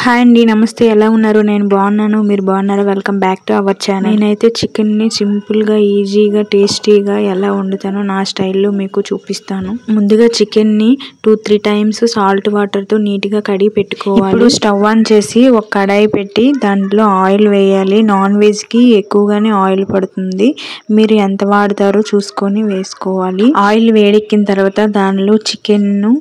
Hi అండి, నమస్తే. ఎలా ఉన్నారు? నేను బాగున్నాను. మీరు బాగున్నారా? Welcome back to our channel. నేనైతే చికెన్ని సింపుల్గా, ఈజీగా, టేస్టీగా ఎలా వండుతానో నా స్టైల్లో మీకు చూపిస్తాను. ముందుగా చికెన్ని 2-3 టైమ్స్ సాల్ట్ వాటర్తో నీట్గా కడిగి పెట్టుకోవాలి. ఇప్పుడు స్టవ్ ఆన్ చేసి ఒక కడాయి పెట్టి దాంట్లో ఆయిల్ వేయాలి. నాన్ వెజ్కి ఎక్కువగానే ఆయిల్ పడుతుంది. మీరు ఎంత వాడతారో చూసుకొని వేసుకోవాలి. ఆయిల్ వేడెక్కిన తర్వాత దానిలో చికెన్ను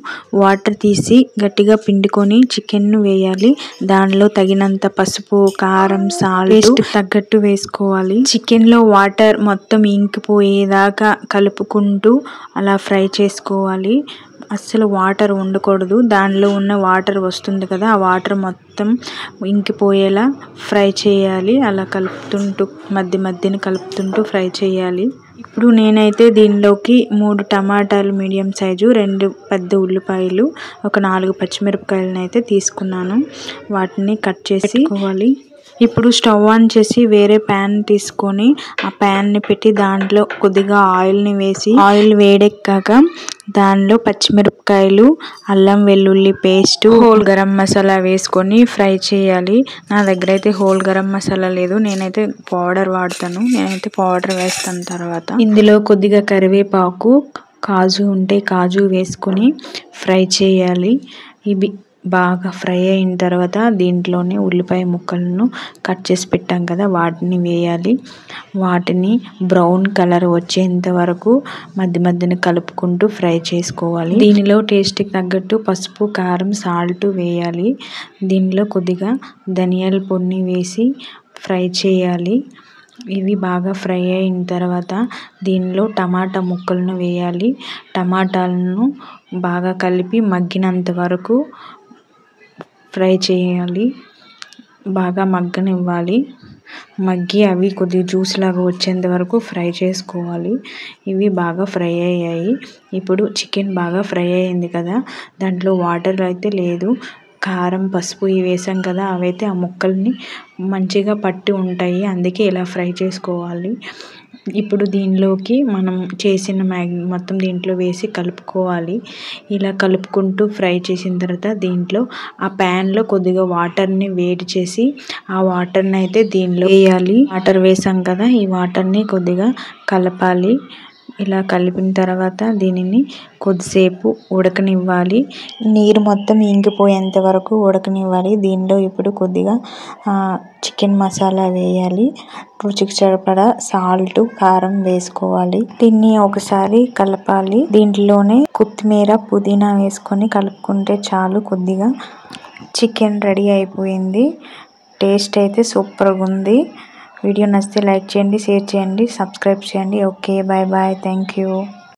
వాటర్ తీసి గట్టిగా పిండుకొని చికెన్ను వేయాలి. దానిలో తగినంత పసుపు, కారం, సాల్ట్ తగ్గట్టు వేసుకోవాలి. చికెన్ లో వాటర్ మొత్తం ఇంకిపోయేదాకా కలుపుకుంటూ అలా ఫ్రై చేసుకోవాలి. అస్సలు వాటర్ ఉండకూడదు. దానిలో ఉన్న వాటర్ వస్తుంది కదా, ఆ వాటర్ మొత్తం ఇంకిపోయేలా ఫ్రై చేయాలి. అలా కలుపుతుంటూ మధ్యన కలుపుతుంటూ ఫ్రై చేయాలి. ఇప్పుడు నేనైతే దీనిలోకి 3 టమాటాలు మీడియం సైజు, 2 పెద్ద ఉల్లిపాయలు, ఒక 4 పచ్చిమిరపకాయలను అయితే తీసుకున్నాను. వాటిని కట్ చేసుకోవాలి. ఇప్పుడు స్టవ్ ఆన్ చేసి వేరే ప్యాన్ తీసుకొని ఆ ప్యాన్ని పెట్టి దాంట్లో కొద్దిగా ఆయిల్ని వేసి ఆయిల్ వేడెక్కాక దానిలో పచ్చిమిరపకాయలు, అల్లం వెల్లుల్లి పేస్ట్, హోల్ గరం మసాలా వేసుకొని ఫ్రై చేయాలి. నా దగ్గర అయితే హోల్ గరం మసాలా లేదు, నేనైతే పౌడర్ వాడతాను. నేనైతే పౌడర్ వేస్తాను. తర్వాత ఇందులో కొద్దిగా కరివేపాకు, కాజు ఉంటే కాజు వేసుకొని ఫ్రై చేయాలి. ఇవి బాగా ఫ్రై అయిన తర్వాత దీంట్లోనే ఉల్లిపాయ ముక్కలను కట్ చేసి పెట్టాం కదా, వాటిని వేయాలి. వాటిని బ్రౌన్ కలర్ వచ్చేంత వరకు మధ్యన కలుపుకుంటూ ఫ్రై చేసుకోవాలి. దీనిలో టేస్ట్కి తగ్గట్టు పసుపు, కారం, సాల్ట్ వేయాలి. దీనిలో కొద్దిగా ధనియాల పొడిని వేసి ఫ్రై చేయాలి. ఇవి బాగా ఫ్రై అయిన తర్వాత దీనిలో టమాటా ముక్కలను వేయాలి. టమాటాలను బాగా కలిపి మగ్గినంత వరకు ఫ్రై చేయాలి. బాగా మగ్గనివ్వాలి. మగ్గి అవి కొద్దిగా జ్యూస్ లాగా వచ్చేంత వరకు ఫ్రై చేసుకోవాలి. ఇవి బాగా ఫ్రై అయ్యాయి. ఇప్పుడు చికెన్ బాగా ఫ్రై అయింది కదా, దాంట్లో వాటర్ అయితే లేదు. కారం, పసుపు ఇవి వేసాం కదా, అవైతే ఆ ముక్కల్ని మంచిగా పట్టి ఉంటాయి. అందుకే ఇలా ఫ్రై చేసుకోవాలి. ఇప్పుడు దీనిలోకి మనం చేసిన మ్యాగీ మొత్తం దీంట్లో వేసి కలుపుకోవాలి. ఇలా కలుపుకుంటూ ఫ్రై చేసిన తర్వాత దీంట్లో ఆ ప్యాన్లో కొద్దిగా వాటర్ని వేడి చేసి ఆ వాటర్ని అయితే దీనిలో వేయాలి. వాటర్ వేసాం కదా, ఈ వాటర్ని కొద్దిగా కలపాలి. ఇలా కలిపిన తర్వాత దీనిని కొద్దిసేపు ఉడకనివ్వాలి. నీరు మొత్తం ఇంకిపోయేంత వరకు ఉడకనివ్వాలి. దీనిలో ఇప్పుడు కొద్దిగా చికెన్ మసాలా వేయాలి. రుచికి సరిపడా సాల్ట్, కారం వేసుకోవాలి. దీన్ని ఒకసారి కలపాలి. దీంట్లోనే కొత్తిమీర, పుదీనా వేసుకొని కలుపుకుంటే చాలు. కొద్దిగా చికెన్ రెడీ అయిపోయింది. టేస్ట్ అయితే సూపర్గా ఉంది. వీడియో నచ్చితే లైక్ చేయండి, షేర్ చేయండి, సబ్స్క్రైబ్ చేయండి. Okay, bye bye, thank you.